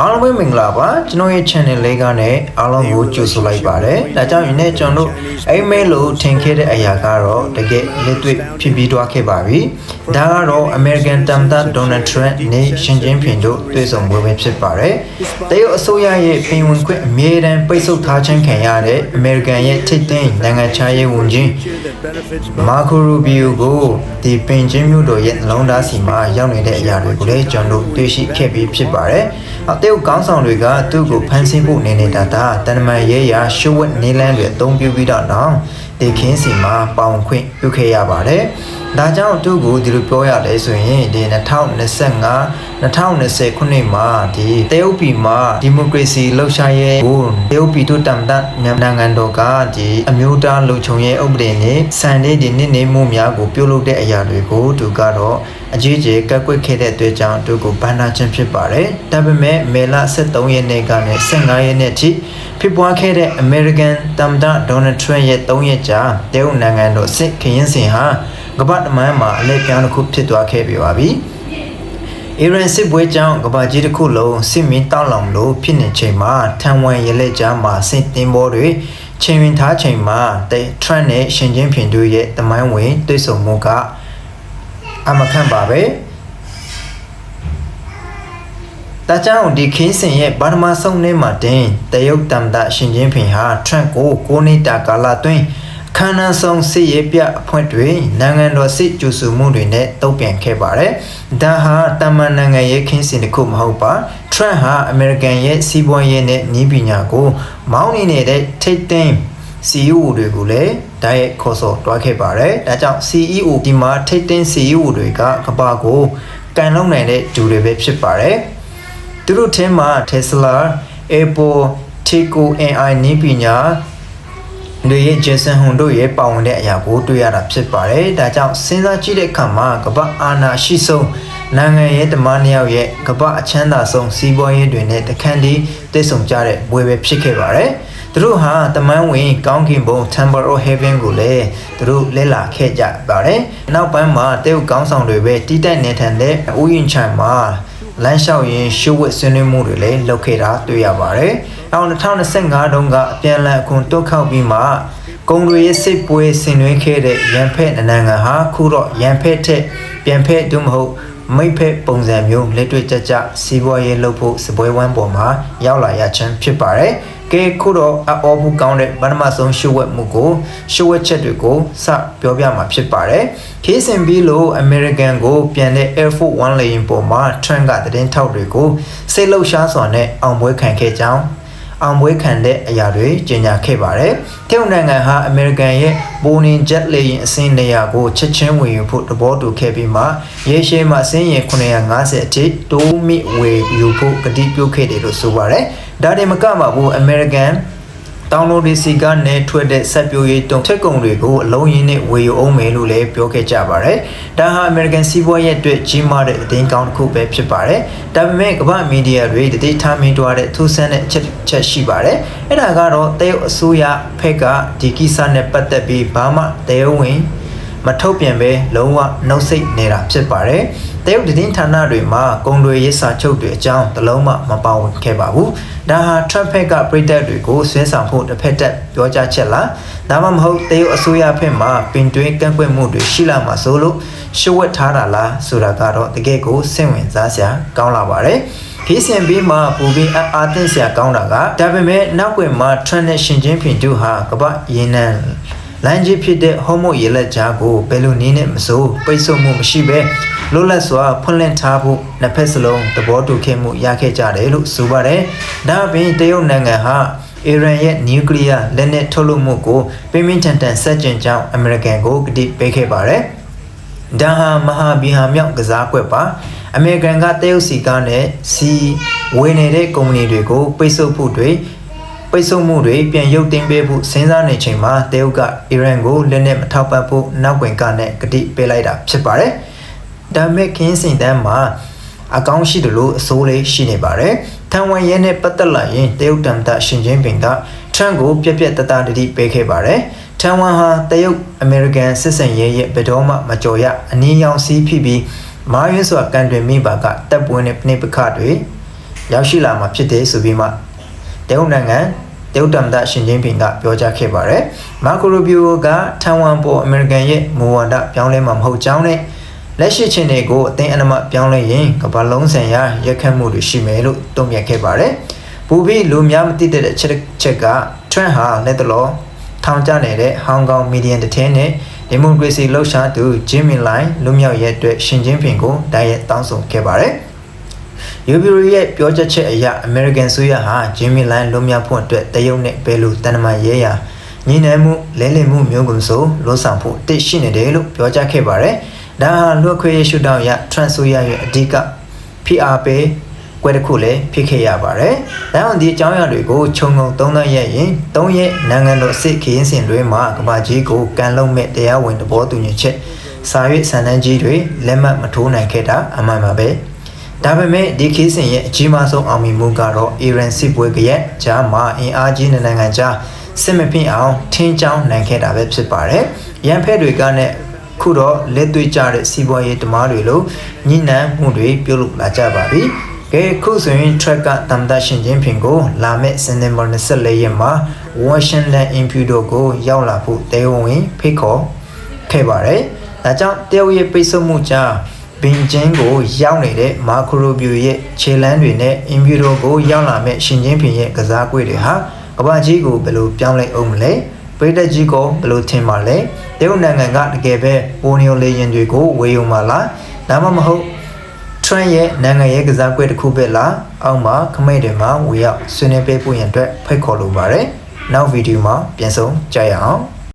အားလုံးပဲမင်္ဂလာပါကျွန်တော်ရဲ့ channel လေးကနေအားလုံးကိုကြိုဆိုလိုက်ပါတယ်ဒါကြောင့်ဒီနေ့ကျွန်တော်တို့အိမ်မဲလို့ထင်ခဲ့တဲ့အရာကတော့တကယ်လက်တွေ့ဖြစ်ပြီးသွားခဲ့ပါပြီဒါကတော့ American သမ္မတ Donald Trump နဲ့ရှင်ကျင်းဖင်တို့တွေ့ဆုံပွဲပဲဖြစ်ပါတယ်တရုတ်အစိုးရရဲ့ပြင်ဝင်ခွင့်အမြဲတမ်းပိတ်ဆို့ထားခြင်းခံရတဲ့ American ရဲ့ထိပ်သီးနိုင်ငံခြားရေးဝန်ကြီး Marco Rubio ကိုဒီပင်ချင်းမြို့တော်ရဲ့လုံသားစီမှာရောက်နေတဲ့အရာတွေကိုလည်းကျွန်တော်တို့တွေ့ရှိခဲ့ပြီးဖြစ်ပါတယ်တရုတ်ကောင်းဆောင်တွေကသူ့ကိုဖမ်းဆီးဖို့နေနေတာတန်မာရဲရာရှုဝက်နေလန်းတွေအသုံးပြုပြီးတော့ဒီခင်းစီမှာပေါင်ခွင့်ပြုခဲ့ရပါတယ်ဒါကြောင့်သူ့ကိုဒီလိုပြောရတယ်ဆိုရင်ဒီ2020ခုနှစ်မှာဒီတရုတ်ပြည်မှာဒီမိုကရေစီလှုပ်ရှားရေးကိုတရုတ်ပြည်တို့တမ်တနိုင်ငံတော်ကဒီအမျိုးသားလုံခြုံရေးဥပဒေနဲ့စံတဲ့ဒီနေ့နေမှုများကိုပြုလုပ်တဲ့အရာတွေကိုသူကတော့အကြီးအကျယ်ကန့်ကွက်ခဲ့တဲ့အတွက်ကြောင့်သူကိုဘန်နာခြင်းဖြစ်ပါတယ်။ဒါပေမဲ့မေလ23ရက်နေ့ကနေ15ရက်နေ့ထိဖြစ်ပွားခဲ့တဲ့ American သမ္မတ Donald Trump ရဲ့3ရက်ကြာတရုတ်နိုင်ငံတော်စစ်ခရင်စဉ်ဟာကမ္ဘာ့တမန်မှာအလဲပြောင်းတစ်ခုဖြစ်သွားခဲ့ပြီပါပြီ။အီရန်စစ်ပွဲကြောင့်ကမ္ဘာကြီးတစ်ခုလုံးစစ်မင်းတောက်လောင်လို့ဖြစ်နေချိန်မှာထန်ဝန်ရလက်ကြားမှာစစ်တင်ဘောတွေချိန်ဝင်ထားချိန်မှာTrump နဲ့ရှင်ကျင်းဖင်တို့ရဲ့တမိုင်းဝင်တွေ့ဆုံမှုကအမခံပါပဲဒါကြောင့်ဒီခင်းစင်ရဲ့ဘာမှဆုံးနေမှာတင်တရုတ်တမ်တာရှင်ကျင်းဖင်ဟာထရန့်ကို9နှစ်တာကာလအတွင်းခန္ဓာဆောင်စစ်ရေးပြအဖွင့်တွေနိုင်ငံတော်စစ်ကြိုဆိုမှုတွေနဲ့တုံ့ပြန်ခဲ့ပါတယ်ဒါဟာတမန်နိုင်ငံရဲ့ခင်းစင်တစ်ခုမဟုတ်ပါထရန့်ဟာအမေရိကန်ရဲ့စီးပွားရေးနဲ့နည်းပညာကိုမောင်းနေတဲ့ထိတ်သိမ်းCEO တွေကိုလည်းတိုက်ရိုက်ခေါ်ဆော်တွားခဲ့ပါတယ်။ဒါကြောင့် CEO ဒီမှာထိပ်တင် CEO တွေကကမ္ဘာကိုကန်လုံးနိုင်တဲ့သူတွေပဲဖြစ်ပါတယ်။သူတို့ထဲမှာ Tesla, Apple, Tico AI နည်းပညာတွေရဲ့ Jason Huang တို့ရဲ့ပါဝင်တဲ့အရာကိုတွေ့ရတာဖြစ်ပါတယ်။ဒါကြောင့်စဉ်းစားကြည့်တဲ့အခါမှာကမ္ဘာအာဏာရှိဆုံးနိုင်ငံရဲ့တမန်တယောက်ရဲ့ကမ္ဘာအချမ်းသာဆုံးစီးပွားရေးတွေနဲ့တခန့်တည်းသိဆုံကြတဲ့ဘွေပဲဖြစ်ခဲ့ပါတယ်။သူတို့ဟာတမန်ဝင်ကောင်းကင်ဘုံ Temple of Heaven ကိုလည်းသူတို့လဲလာခဲ့ကြပါတယ်။နောက်ပိုင်းမှာတရုတ်ကောင်းဆောင်တွေပဲတီးတိုက်နေထိုင်တဲ့ဥယျာဉ်ချိုင်မှာလမ်းလျှောက်ရင်းရှုပ်ဝက်ဆွေးနွေးမှုတွေလည်းလုပ်ခဲ့တာတွေ့ရပါတယ်။နောက်2025တုန်းကအပြန်အလှန်အခွန်တွက်ခောက်ပြီးမှကုန်တွေရဲ့စစ်ပွဲဆင်နွှဲခဲ့တဲ့ရန်ဖက်နိုင်ငံဟာခုတော့ရန်ဖက်ထက်ပြန်ဖက်တို့မဟုတ်မိတ်ဖက်ပုံစံမျိုးလက်တွေ့ကျကျစီးပွားရေးလုပ်ဖို့စပွဲဝမ်းပေါ်မှာရောက်လာရခြင်းဖြစ်ပါတယ်။ကဲခုတော့အော်ဘူးကောင်းတဲ့ဗဏ္ဍမဆုံးရှုပ်ဝက်မှုကိုရှုပ်ဝက်ချက်တွေကိုစပြောပြမှာဖြစ်ပါတယ်။ခေးစင်ပြီးလို့ American ကိုပြန်တဲ့ Air Force One လေယာဉ်ပေါ်မှာ Trump ကသတင်းထောက်တွေကိုစိတ်လှုပ်ရှားစွာနဲ့အောင်ပွဲခံခဲ့ကြောင်းအောင်ပွဲခံတဲ့အရာတွေကြေညာခဲ့ပါတယ်။တရုတ်နိုင်ငံဟာ American ရဲ့ Boeing Jet လေယာဉ်အစင်း200ကိုချက်ချင်းဝယ်ယူဖို့သဘောတူခဲ့ပြီးမှရေရှည်မှာအစင်းရင်950အထိတိုးမြင့်ဝယ်ယူဖို့ကတိပြုခဲ့တယ်လို့ဆိုပါတယ်။ဒါတင်မကပါဘူး American တောင်လိုဒီစီကနေထွက်တဲ့ဆက်ပြိုးရေးတုံထက်ကုံတွေကိုအလုံးရင်းနဲ့ဝယ်ယူအောင်မယ်လို့လည်းပြောခဲ့ကြပါတယ်။ဒါဟာ American စီးပွားရေးအတွက်ကြီးမားတဲ့အသိကောင်းတစ်ခုပဲဖြစ်ပါတယ်။ဒါပေမဲ့ကမ္ဘာမီဒီယာတွေတတိထားမင်းတွားတဲ့ထူးဆန်းတဲ့အချက်ရှိပါတယ်။အဲ့ဒါကတော့တရုတ်အစိုးရဖက်ကဒီကိစ္စနဲ့ပတ်သက်ပြီးဘာမှတရားဝင်မထုတ်ပြန်ပဲလုံးဝနှုတ်ဆက်နေတာဖြစ်ပါတယ်။တရုတ်သတင်းဌာနတွေမှာကုန်တွေရေးစာချုပ်တွေအကြောင်းတလုံးမှမပါဝင်ခဲ့ပါဘူး။ဒါဟာ Trump ဖက်ကပြည်သက်တွေကိုဆွဲဆောင်ဖို့တစ်ဖက်သက်ပြောကြားချက်လား။ဒါမှမဟုတ်တရုတ်အစိုးရဖက်မှာပင်တွင်းကန့်ကွက်မှုတွေရှိလာမှာဆိုလို့ရှုပ်ဝက်ထားတာလားဆိုတာကတော့တကယ်ကိုစိတ်ဝင်စားစရာကောင်းလာပါတယ်။ခေးစင်ပြီးမှပူပြီးအားသိစရာကောင်းတာကဒါပေမဲ့နောက်ွယ်မှာ Trump နဲ့ရှင်ကျင်းဖင်တို့ဟာကမ္ဘာရင်းနှံလမ်းကြီးဖြစ်တဲ့ဟောမိုရေလက်ကြားကိုဘယ်လိုနည်းနဲ့မဆိုပိတ်ဆို့မှုမရှိဘဲလွတ်လပ်စွာဖွင့်လှစ်ထားဖို့နှစ်ဖက်စလုံးသဘောတူခဲ့မှုရခဲ့ကြတယ်လို့ဆိုပါတယ်။ဒါအပြင်တရုတ်နိုင်ငံဟာအီရန်ရဲ့နျူကလ িয়ার လက်နက်ထုတ်လုပ်မှုကိုပြင်းပြင်းထန်ထန်ဆက်ကျင်ကြောင်းအမေရိကန်ကိုကတိပေးခဲ့ပါတယ်။ဒါဟာမဟာဗျူဟာမြောက်ကစားကွက်ပါ။အမေရိကန်ကတရုတ်စီကားနဲ့စီဝယ်နေတဲ့ကုမ္ပဏီတွေကိုပိတ်ဆို့ဖို့တွေပိတ်ဆို့မှုတွေပြန်ရုပ်သိမ်းပေးဖို့စဉ်းစားနေချိန်မှာတရုတ်ကအီရန်ကိုလက်နက်မထောက်ပံ့ဖို့နောက်ဝင်ကနဲ့ကတိပေးလိုက်တာဖြစ်ပါတယ်။ဒါမဲ့ခင်းစင်တန်းမှာအကောင်းရှိတယ်လို့အစိုးလေးရှိနေပါတယ်။ထန်ဝန်ရဲနဲ့ပတ်သက်လာရင်တရုတ်တမ်တာရှင်ကျင်းပင်ကထရန့်ကိုပြက်ပြက်တတတတိပေးခဲ့ပါတယ်။ထန်ဝန်ဟာတရုတ်အမေရိကန်စစ်စင်ရဲရဲ့ဘယ်တော့မှမကြော်ရအနည်းရောင်စီးဖြစ်ပြီးမာရွေးစွာကန်တွင်မိပါကတပ်ပွင့်တဲ့ပဏိပခတွေ ရောက်ရှိလာမှာဖြစ်တယ်ဆိုပြီးမှတရုတ်နိုင်ငံတရုတ်သမ္မတရှင်ကျင်းပင်ကပြောကြားခဲ့ပါတယ်မာကိုရိုဘီယိုကထိုင်ဝမ်ပေါ်အမေရိကန်ရဲ့မူဝါဒပြောင်းလဲမှာမဟုတ်ကြောင်းနဲ့လက်ရှိချင်းတွေကိုအသိအနမပြောင်းလဲရင်ကမ္ဘာလုံးဆိုင်ရာရက်ခတ်မှုတွေရှိမယ်လို့တုံ့ပြန်ခဲ့ပါတယ်ဘူဘီလူများမသိတဲ့ချက်ကထရန့်ဟာလက်တလောထောင်ကျနေတဲ့ဟောင်ကောင်မီဒီယန်တထဲနဲ့ဒီမိုကရေစီလှုပ်ရှားသူဂျင်မီလိုင်းလူမျိုးရဲ့အတွက်ရှင်ကျင်းပင်ကိုတိုက်ရိုက်တောင်းဆိုခဲ့ပါတယ်ယူဘီရီရဲ့ပြောချက်ချက်အရအမေရိကန်ဆိုရဟာဂျင်မီလိုင်းလူမျိုးဖို့အတွက်တရုတ်နဲ့ဘယ်လိုတန်တမာရဲရာညီနိုင်မှုလဲလှယ်မှုမျိုးကုန်ဆိုလို့ဆောင်ဖို့တည်ရှိနေတယ်လို့ပြောကြားခဲ့ပါတယ်ဒါဟာလူခွေရှုထောင့်ရထရန့်ဆိုရရဲ့အဓိက PR ပေးကွဲတစ်ခုလည်းဖြစ်ခဲ့ရပါတယ်။ဒါကြောင့်ဒီအကြောင်းအရာတွေကိုခြုံငုံသုံးသပ်ရရင်၃ရက်နိုင်ငံတော်စစ်ခင်းစဉ်တွေမှာကမ္ဘာကြီးကိုကန်လုံးမဲ့တရားဝင်သဘောတူညီချက်စာရွက်စာတမ်းကြီးတွေလက်မှတ်မထိုးနိုင်ခဲ့တာအမှန်ပါပဲ။ဒါပေမဲ့ဒီခင်းစဉ်ရဲ့အကြီးမားဆုံးအောင်မြင်မှုကတော့အီရန်စစ်ပွဲကရဲ့ဂျာမာအင်အားကြီးနိုင်ငံကြားစစ်မဖြစ်အောင်ထင်းချောင်းနိုင်ခဲ့တာပဲဖြစ်ပါတယ်။ရန်ဖက်တွေကနဲ့ခုတော့လက်တွေ့ကြတဲ့စီးပွားရေးတမားတွေလိုညှိနှိုင်းမှုတွေပြုလုပ်လာကြပါပြီ။ကဲခုဆိုရင် track ကတမ်တာရှင်ချင်းဖင်ကိုလာမယ့်စနေနေ့24ရက်မှာဝါရှင်တန်အင်ဖြူတိုကိုရောက်လာဖို့တဲဝင်ဖိတ်ခေါ်ခဲ့ပါတယ်။ဒါကြောင့်တရုတ်ရဲ့ပိတ်ဆို့မှုကြောင့်ဘင်ဂျင်းကိုရောက်နေတဲ့မာခရိုဘီယိုရဲ့ခြေလမ်းတွေနဲ့အင်ဖြူတိုကိုရောက်လာမယ့်ရှင်ချင်းဖင်ရဲ့ကစားကွေးတွေဟာကမ္ဘာကြီးကိုဘယ်လိုပြောင်းလဲအောင်မလဲပရိသတ်ကြီးကိုဘယ်လိုထင်ပါလဲတရုတ်နိုင်ငံကတကယ်ပဲပိုနီယိုလေယာဉ်တွေကိုဝေယူမှာလားဒါမှမဟုတ်ထရန့်ရဲ့နိုင်ငံရေးကစားကွက်တစ်ခုပဲလားအောက်မှာခမိတ်တွေမှာဝေရောက်ဆွေးနွေးပေးဖို့ရန်အတွက်ဖိတ်ခေါ်လိုပါတယ်နောက်ဗီဒီယိုမှာပြန်ဆုံးကြရအောင်